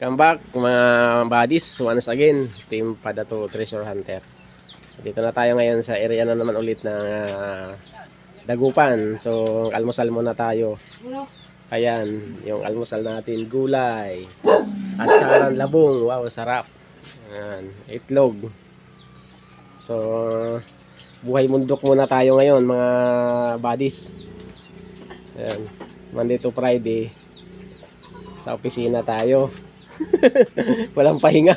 Come back mga buddies, once again, Team Padato Treasure Hunter. Dito na tayo ngayon sa area na naman ulit ng Dagupan. So, almusal muna tayo. Ayan, yung almusal natin, gulay, at sarang labong. Wow, sarap. Ayan, itlog. So, buhay mundok muna tayo ngayon mga buddies. Ayan, Monday to Friday. Sa opisina tayo. Walang pahinga.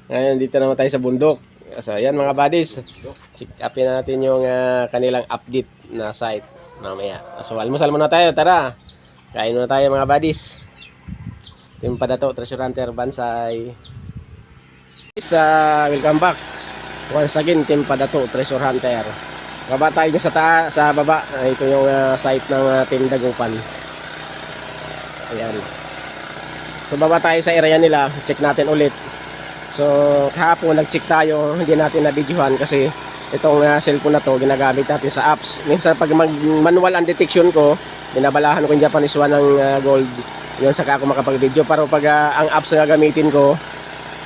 Ngayon dito naman tayo sa bundok. So ayan mga buddies, check upin natin yung kanilang update na site mamaya. So almusal muna tayo, tara. Kain muna tayo mga buddies. Team Padato Treasure Hunter Bansay. Welcome back once again, Team Padato Treasure Hunter. Baba tayo dyan sa baba. Ito yung site ng Team Dagupan. Ayan. So baba tayo sa area nila, check natin ulit. So kahapon nag-check tayo, hindi natin na-videohan kasi itong cellphone na to ginagamit natin sa apps. Minsan pag manual ang detection ko, binabalahan ko yung Japanese one ng gold. Yun saka ako makapag-video. Pero pag ang apps na gagamitin ko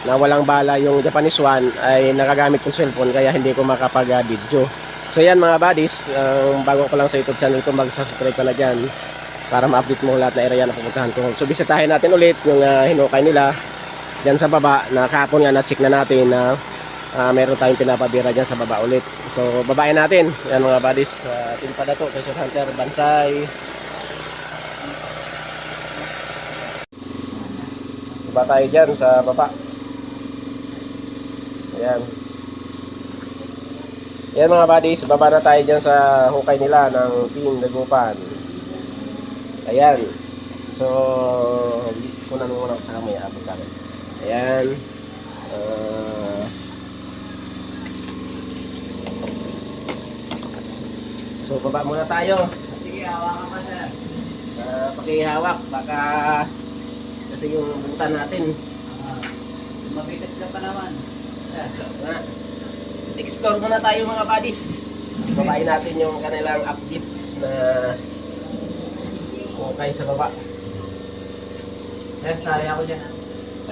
na walang bala yung Japanese one ay nagagamit kong cellphone, kaya hindi ko makapag-video. So yan mga buddies, bago ko lang sa YouTube channel ko, mag-subscribe ka na dyan para ma-update mo lahat na area na pupuntahan ko. So bisitahin natin ulit yung hinukay nila dyan sa baba, na kahapon nga na-check na natin na meron tayong pinapabira dyan sa baba ulit. So babain natin yan mga buddies, Team Padato Treasure Hunter Bansay. Baba tayo dyan sa baba. Ayan. Yan mga buddies, baba na tayo dyan sa hukay nila ng Team Dagupan. Ayan. So kunan mo muna ako sa kamay, abot sa akin. Ayan. So baba muna tayo. Sige, hawakan pa sir. Pakihawak baka kasi yung butan natin. Mabigat ka pa naman. So, explore muna tayo mga buddies. Babayin natin yung kanilang update na okay sa baba. Sir, sari ako dyan.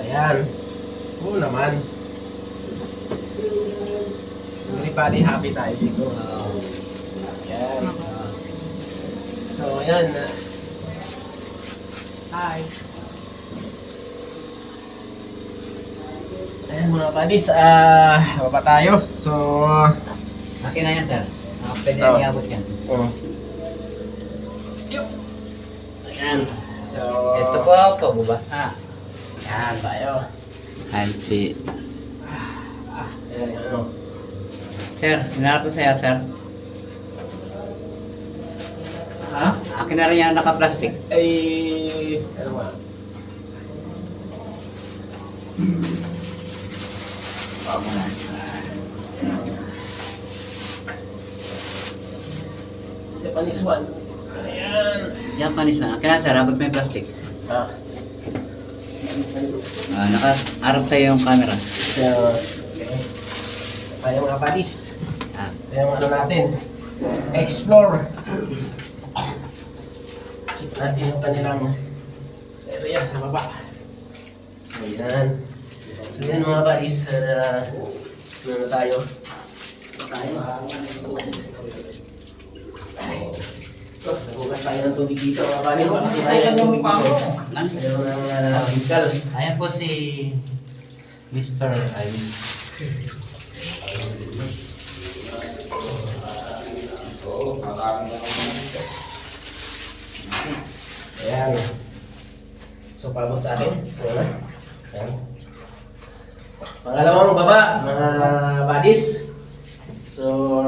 Ayan. Oo naman. Everybody happy tayo dito. Ayan. So, ayan. Hi. Ayan mga buddies. Baba tayo. So, Akin na yan sir. Pwede Oh. na iabot yan. Ayan. So, Ito po ako, baba. Ayan tayo. Hansi. Ayan, ano. Sir, hinarap ko sa'yo sir. Ha? Akin na rin yan naka-plastic. Ay, ano ba? Bago na. Japanese one. Ayan. Japanese na. Akin na sir, abot mo yung plastic. Ah. Naka-arap sa'yo yung camera. So, okay. Tayo mga buddies. Ah. Ito yung ano natin. Explore. Check natin yung kanilang ito yan sa baba. Ayan. So yan mga buddies. Ano na tayo? Nagugas tayo ng tubig dito mga buddies. Bakit tayo ng tubig dito? Ayaw ng bigkal. Ayan po si Mr. Ayan. So, pabot sa akin. Ayan. Ayan. Pangalawang baba, mga buddies. So,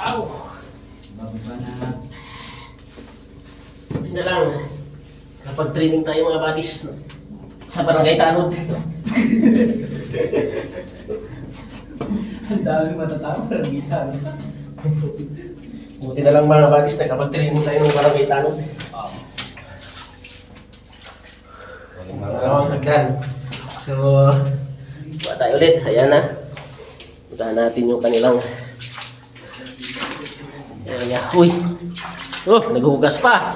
ow! Bababa na. Hindi na lang. Kapag training tayo mga buddies sa Barangay Tanod. Ang dami matatawa. Barangay Tanod. Buti na lang mga buddies na kapag training tayo ng Barangay Tanod. Pangalawang hagdan. So, buka tayo ulit. Ayan na. Puntahan natin yung kanilang area. Uy! Oh, naghugas pa.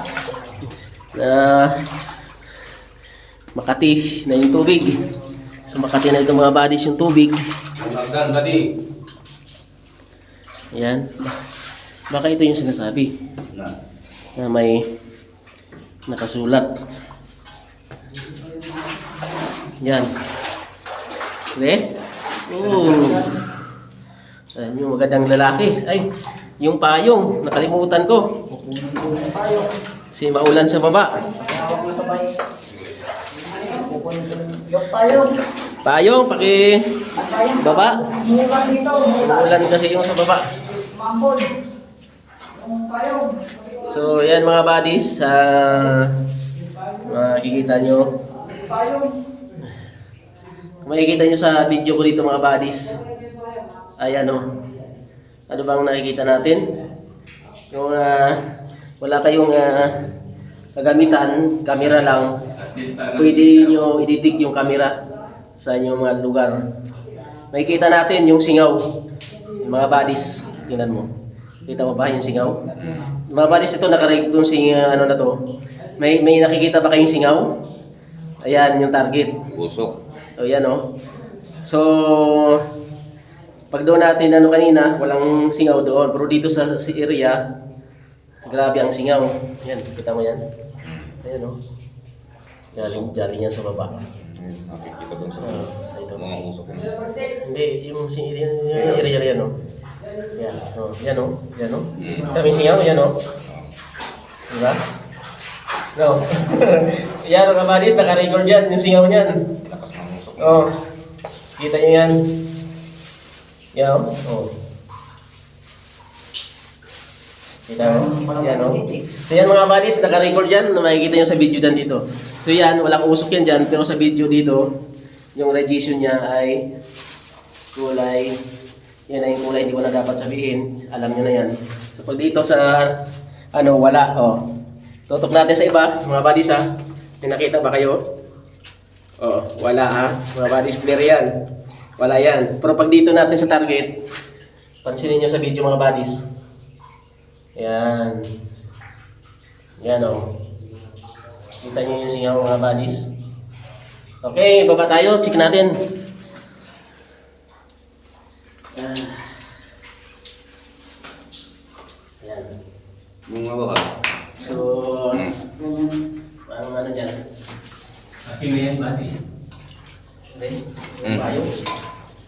Makati na yung tubig. So Makati na itong mga buddies yung tubig. Hanggang tadi. Ayan. Baka ito yung sinasabi na may nakasulat. Yan. Okay? Ayan yung magandang lalaki. Ay, yung payong. Nakalimutan ko. Si Maulan sa baba. Payong, paki baba. Maulan kasi yung sa baba. So, yan mga buddies. Makikita nyo. Kung makikita nyo sa video ko dito mga buddies. Ayan o. Ano bang nakikita natin? Yung wala kayong kagamitan, camera lang. Pwede nyo i-detect yung camera sa inyong mga lugar. Makikita natin yung singaw. Yung mga buddies. Tingnan mo. Kita mo ba yung singaw? Mga buddies, ito nakareg itong ano na to. May nakikita ba kayong singaw? Ayan yung target. Busok. O yan o. So, pag doon natin ano kanina, walang singaw doon. Pero dito sa area, grabe ang singaw. Yan, kita mo yan. Ayan o. Galing yan sa baba. Nakikita doon sa Ito. mga usok. Hindi, yung area yan o. Yan o. Yan o. Yan o. Kami singaw, yan o. Diba? No. Yan mga buddies, naka-record yan. Yung singaw niyan. Lakas ng usok. Oh. Kita nyo yan. Yan o. Oh. Kita mo? Yan o. So yan mga buddies, naka-record yan. Makikita nyo sa video dyan dito. So yan, walang usok yan dyan. Pero sa video dito, yung radiation niya ay kulay. Yan ay yung kulay, hindi ko na dapat sabihin. Alam nyo na yan. So pag dito sa, ano, wala. Oh. Tutok natin sa iba, mga buddies ha. May nakita ba kayo? Oh, wala ha. Mga buddies, clear yan. Wala yan. Pero pag dito natin sa target, pansinin nyo sa video mga buddies. Yan. Yan o. Kita nyo yung singaw mga buddies. Okay, baba tayo. Check natin. Yan. Yung mga baka. So, parang ano dyan? Akin na yan, buddies. Okay. Tayo.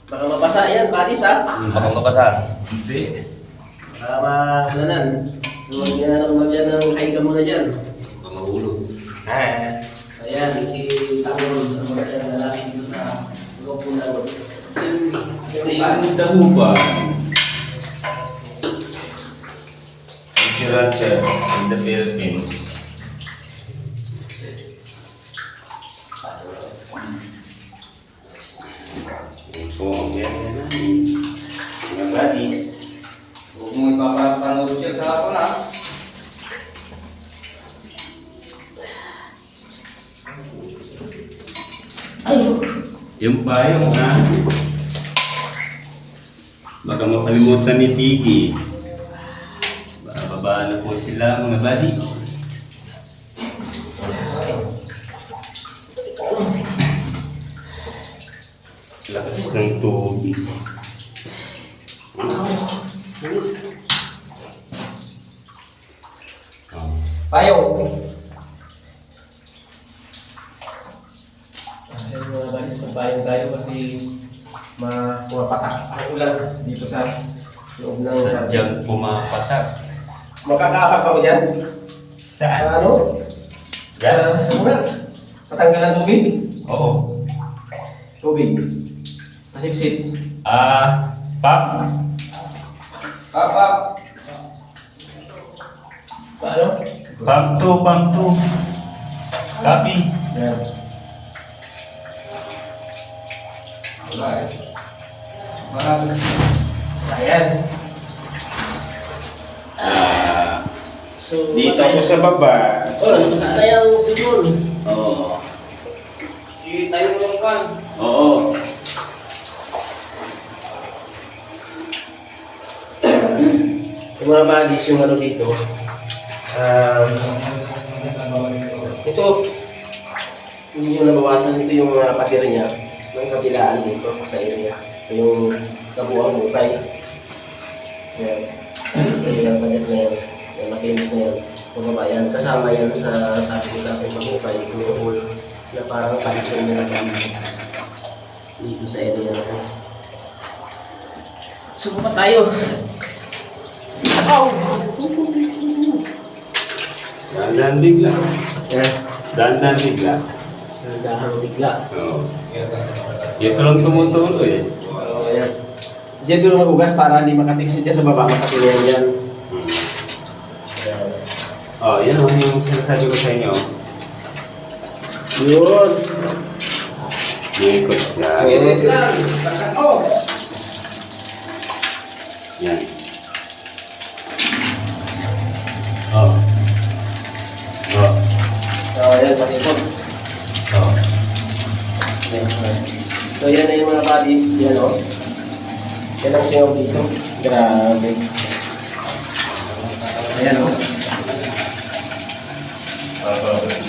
Baka mabasa yan, buddies ha? Baka mabasa. Hindi. Baka makalanan. So, mag dyan ng kaiga muna dyan. Baka mahulog. Ayan, si Tangon, ang mga lalaki dito sa grupo na ito. Paano daw ba? Insurance in the Philippines. Po, yan na. Mga buddies. Huwag mo ipapapanood siya sa ako na. Yung payong ha. Baka makalimutan ni Tiki. Bababa na po sila mga buddies. Lakas ng tubig. Payo! Ayan mga balis, magbayang tayo kasi pumapatak ang ulan dito sa loob ng Sadyang pumapatak. Makakaapak ako dyan. Saan? Ano? Yan? Patanggal ng tubig. Oo. Tubig. Masipsip. Pap. Papak. Paano? Pump 2. Copy. Ayan. Ayan. So, Dito ako sa baba. Oh, nagpasada yung cellphone. Oo. Sige, tayo mo yung kan. Oo. Yung mga buddies, yung ano dito. Ito. Hindi yung nabawasan dito yung pader niya ng kabilaan dito sa area. So yung kabuang hukay. Yan. So yung pader na yan. Yung makinis na yan. Pababa yan. Kasama yan sa tabi sa ating maghukay. May hole na parang function na dito sa area na ito. So baba tayo. Dandan bigla. Yan. Dandan bigla. Nagdahang bigla. Oo. Ito lang tumutulo eh. Ayan. Diyan doon magugas para hindi makatiksit dyan sa baba, makatilihan yan. Ayan. Oh, yan ang yung sinasabi ko sa inyo. Yun. Yung ikot lang. Wait lang. Oh. Yan. Oh. Oh. Ayan, patikot. Oh. So yan na yung mga bodies, yan o. Yan ang singaw dito. Grabe. Ayan o.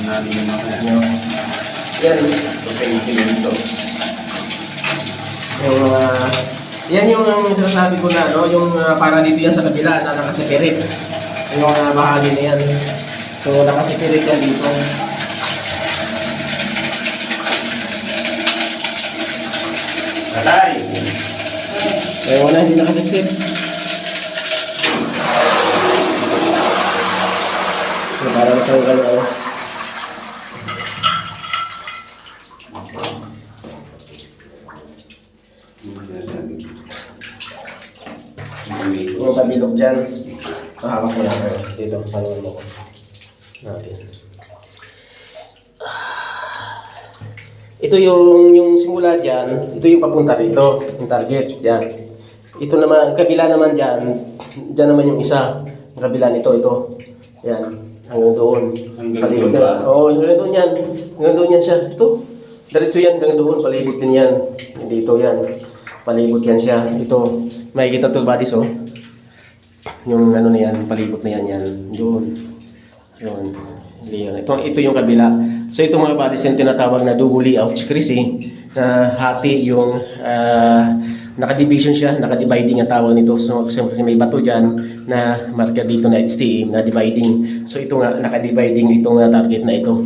Natin yung mga Yan. ito. Yung yan yung sinasabi ko na, no? Yung para dito yan sa kabila na nakasipirit. Yung bahagi na yan. So nakasipirit yan dito. Patay! Kaya wala, hindi nakasiksik. So para matanggal ako. Yung pabilog dyan, mahawak ko lang dito sa lolo ko. Natin. Ito yung simula dyan, ito yung papunta rito, yung target, yan. Ito naman, kabila naman dyan, dyan naman yung isa, yung kabila nito, ito. Yan, hanggang doon. Hanggang Palibot doon ba? yan. Oo, hanggang doon yan. Hanggang doon yan siya. Ito, diretso yan, hanggang doon, palibot din yan. Dito yan, palibot yan siya. Ito, makikita to bodies, oh. Yung ano na yan, palibot na yan, yan. Doon. Yun. Hindi yan. Ito yung kabila. So itong mga bodies yung tinatawag na double layout screasy na hati yung naka-division siya, naka-dividing ang tawag nito. So kasi may bato dyan na marker dito na HTM na dividing. So ito nga, naka-dividing itong target na ito.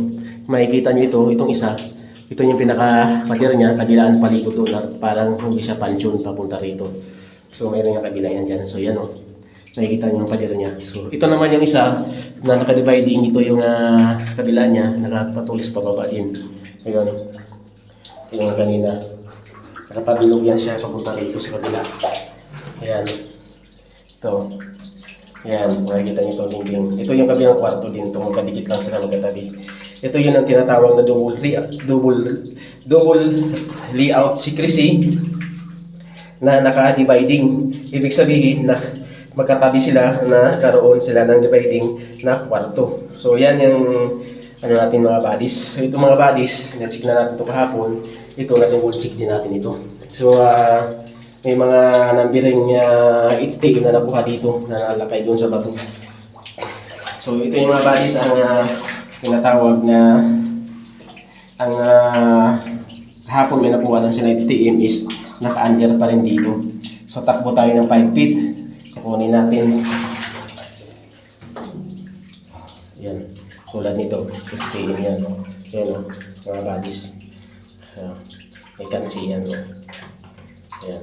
Makikita nyo ito, itong isa. Ito yung pinaka-pader niya, kabilaan palibot doon at parang hindi siya panchon papunta rito. So mayroon yung kabila yan dyan. So yan o. Nakikita niyo yung pader niya. So, ito naman yung isa na naka-dividing. Ito yung kabila niya. Nakapatulis pababa din. Ayun. Ito yung kanina. Nakapabilog yan siya papunta rito sa kabila. Ayan. Ito. Ayan. Makikita niyo ito dingding. Ito yung kabilang kwarto din. Ito magkadikit lang sila magkatabi. Ito yun ang tinatawag na double layout secrecy na naka-dividing. Ibig sabihin na magkatabi sila na karoon sila ng dividing na kwarto. So yan yung ano natin mga bodies. So ito mga bodies, na-check na natin ito kahapon. Ito na-double check din natin ito. So may mga numbering HTM na nakuha dito na nalakay doon sa bato. So ito yung mga bodies ang tinatawag na ang kahapon may nakuha ng sila HTM is naka-under pa rin dito. So takbo tayo ng 5 feet. Kukunin natin. Yan. Tulad nito. HTM yan. Yan o. Mga bodies. May kansi yan o. Yan.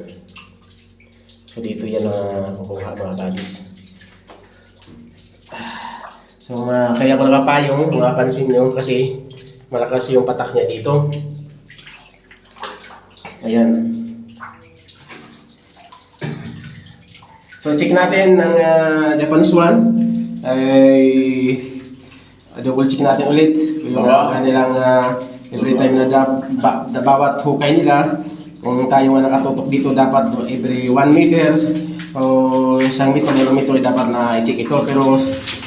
So dito yan kukuha mga bodies. So kaya ko nakapayong kung napansin nyo kasi malakas yung patak niya dito. Ayan. So check natin ng Japanese one. Ay double check natin ulit yung kanilang every time na bawat hukay nila. Kung tayo nga nakatutok dito dapat every 1 meter o 1 meter dapat na i-check ito. Pero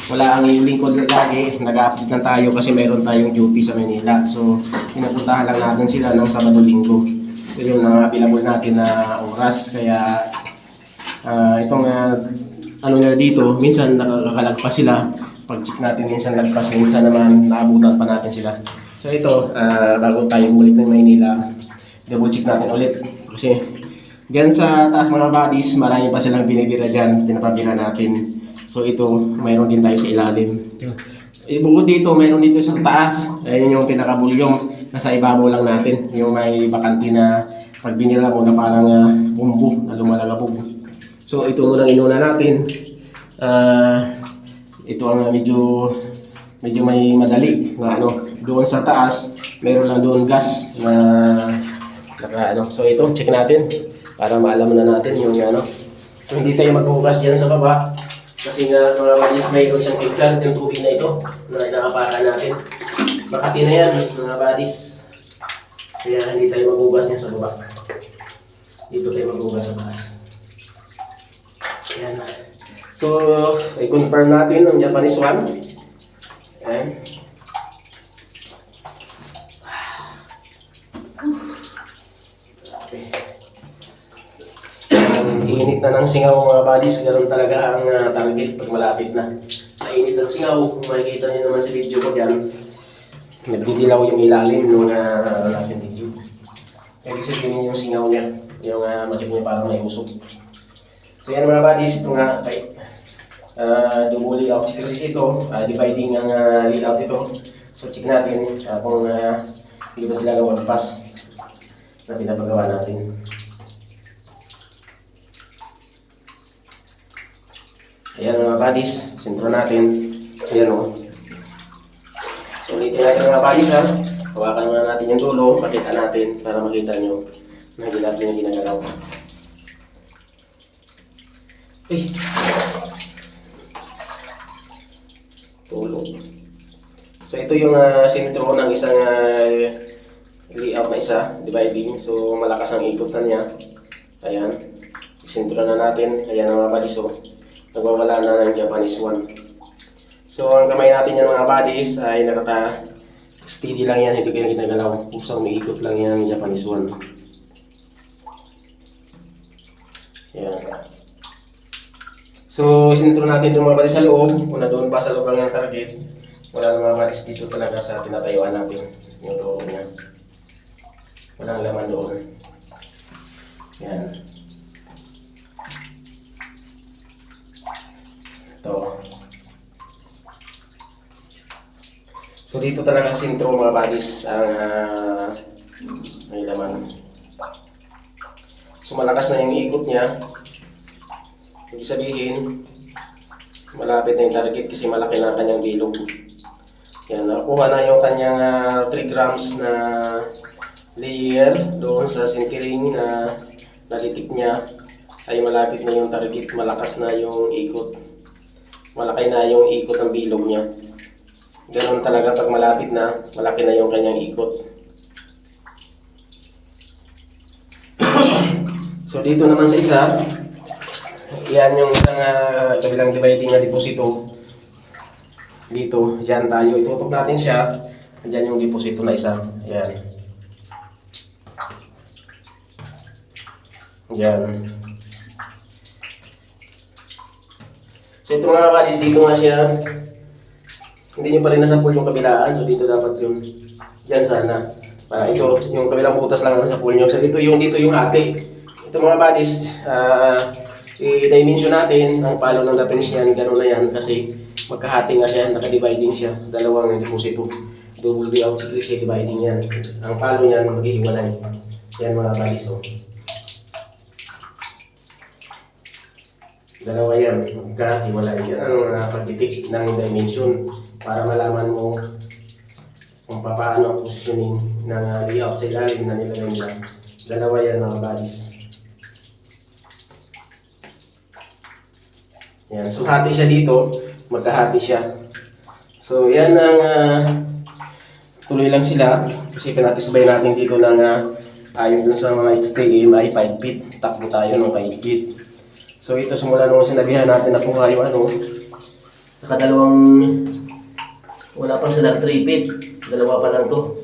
wala ang lingkod lagi. Nag-update lang tayo kasi meron tayong duty sa Manila. So pinapuntahan lang natin sila ng Sabado-Linggo. So yun ang available natin na oras. Kaya itong ano nga dito, minsan nakakalagpas sila. Pag check natin minsan lagpas, minsan naman naabutan pa natin sila. So ito, bago tayo umulit ng Maynila, double check natin ulit. Kasi dyan sa taas mga buddies, marami pa silang binibira dyan, pinapabira natin. So ito, mayroon din tayo sa ilalim. Bukod dito, mayroon dito sa taas. Ayun yung pinakabulyong, nasa ibabaw lang natin. Yung may bakanti na pag binira mo na parang bumbu na lumalagabog. So ito muna inuna natin. Ito ang medyo may madali na ano, doon sa taas meron lang doon gas na naka ano. So ito check natin para maalaman na natin yung ano. So hindi tayo maghugas diyan sa baba kasi nga mga buddies mayroon siyang filter yung tubig na ito na inaapakan natin. Makati na yan mga buddies. Kaya hindi tayo maghugas diyan sa baba. Dito tayo maghugas sa taas. Ayan. So i-confirm natin ang Japanese one. Ayan. Okay. Init na ng singaw mga buddies, ganoon talaga ang target pag malapit na. Sa init ng singaw, kung makikita niyo naman sa video ko dyan, nagdidilaw yung ilalim ng natin video. Ibig sabihin yung singaw niya, yung makip niya parang may usok. So yan mga buddies, ito nga kay double layout kasi ito, dividing ang layout ito. So check natin kung hindi ba sila lumagpas na pinapagawa natin. Ayan mga buddies, sentro natin. Ayan o. So ulitin natin mga buddies ha. Hawakan muna natin yung dulo, pakita natin para makita nyo na hindi natin yung ginagalaw. Eh. Tulo. So ito yung sentro ng isang layout na isa, dividing. So malakas ang ikot na niya. Ayan. Sentro na natin. Ayan mga buddies o. Nagwawala na ng Japanese one. So ang kamay natin yan mga buddies ay steady lang yan, hindi ko yung ginagalaw. Kusang umiikot lang yan Japanese one. Ayan. So sentro natin yung mga buddies sa loob. Una doon pa sa loob lang yung target. Wala na mga buddies dito talaga sa tinatayuan natin. Yung loob niya. Walang laman doon. Ayan. Ito. So dito talaga sentro mga buddies ang may laman. So malakas na yung ikot niya. Ibig sabihin malapit na yung target kasi malaki na kanyang bilog. Yan, nakuha na yung kanyang 3 grams na layer doon sa sintering na nalitik niya. Ay malapit na yung target, malakas na yung ikot. Malaki na yung ikot ng bilog niya. Ganoon talaga pag malapit na, malaki na yung kanyang ikot. So dito naman sa isa, yan yung isang kabilang dividing na deposito. Dito, dyan tayo. Itutok natin siya. Dyan yung deposito na isa. Yan. Yan. So ito mga buddies, dito nga siya. Hindi nyo pa rin nasa pool yung kabilaan. So dito dapat yung dyan sana. Ito, yung kabilang butas lang nasa pool nyo. So dito yung hati. Ito mga buddies, i-dimension natin ang palo ng Japanese yan. Ganun na yan kasi magkahati nga siya, naka-dividing siya. Dalawang deposito. Double layout siya, dividing yan. Ang palo niyan maghihiwalay. Yan mga buddies. So. Dalawa yan, magkahiwalay yan. Ano na pagtitik ng dimension para malaman mo kung paano ang positioning ng layout sa ilalim na nilagay nila. Dalawa yan mga buddies. Yan, so hati siya dito, magkahati siya. So yan ang tuloy lang sila kasi pinatisbay natin dito ng ayon dun sa mga STM ay 5 feet. Takbo tayo ng 5 feet. So ito simula nung sinabihan natin na kuha yung nakadalawang, wala pang sila 3 feet, dalawa pa lang to.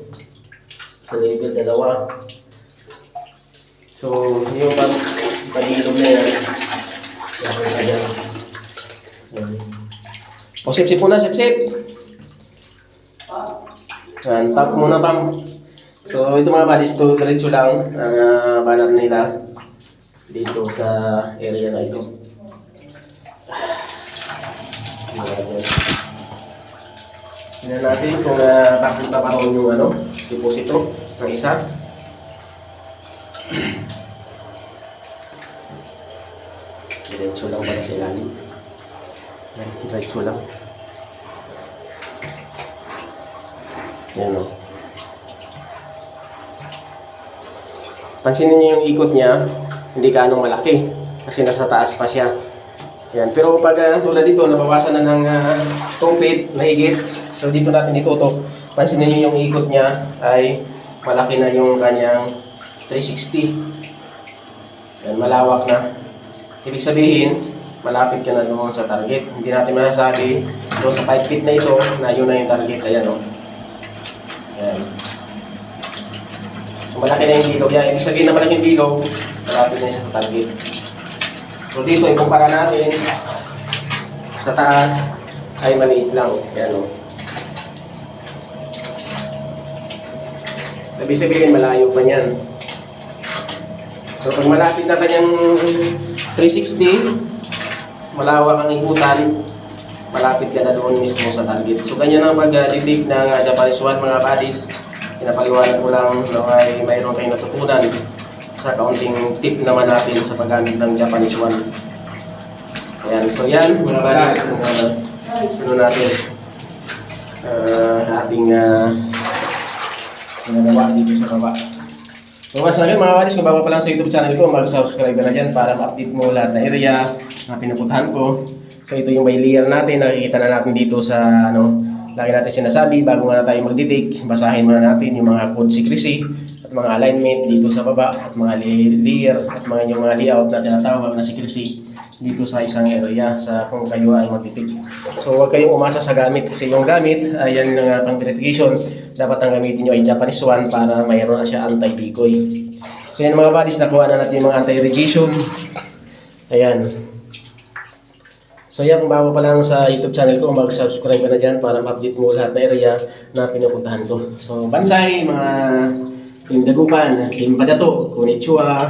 Sa level dalawa. So yung pag-ilog na yan, o sip-sip muna, sip-sip. Yan, tap muna pam. So ito mga buddies, to diretso lang ang banat nila dito sa area na ito. Tingnan natin kung papunta pa rin yung deposito ng isa. Diretso lang pala sa ilalim. Yan, diretso lang. Yan o. Pansinin niyo yung ikot niya, hindi gaano malaki kasi nasa taas pa siya. Yan. Pero pag tulad dito, nabawasan na ng 2 feet na higit. So dito natin itutok. Pansinin niyo yung ikot niya ay malaki na yung kanyang 360. Yan, malawak na. Ibig sabihin, malapit ka na doon sa target. Hindi natin masasabi doon sa 5 feet na ito na yun na yung target. Ayan o. Yan. So malaki na yung bilog niya. Ibig sabihin na malaki yung bilog, malapit na siya sa target. So dito, ikumpara natin sa taas ay maliit lang. Yan o. Ibig sabihin, malayo pa niyan. So pag malapit na kanyang 360, malawak ang ikutan, malapit ka na doon mismo sa target. So ganyan ang pag-detect ng Japanese One mga buddies. Pinapaliwanag ko lang na mayroon kayong natutunan sa kaunting tip naman natin sa paggamit ng Japanese One. Ayan, so yan mga buddies, natin ating ginagawa dito sa baba. So once again mga buddies, kung bago pa lang sa YouTube channel ko, mag-subscribe ka na dyan para ma-update mo lahat na area na pinupuntahan ko. So ito yung may layer natin, nakikita na natin dito sa lagi natin sinasabi, bago nga na tayo mag-detect, basahin muna natin yung mga code secrecy at mga alignment dito sa baba at mga layer at yung mga layout na tinatawag na secrecy dito sa isang area sa kung kayo ay mag-detect. So huwag kayong umasa sa gamit kasi yung gamit ay yan yung pang verification. Dapat ang gamitin nyo ay Japanese One para mayroon na siya anti-decoy. So yan mga buddies, nakuha na natin yung mga anti-radiation. Ayan. So yan, kung bago pa lang sa YouTube channel ko, mag-subscribe ka na dyan para ma-update mo lahat na area na pinupuntahan ko. So Bansay, mga Team Dagupan, Team Padato, Konnichiwa,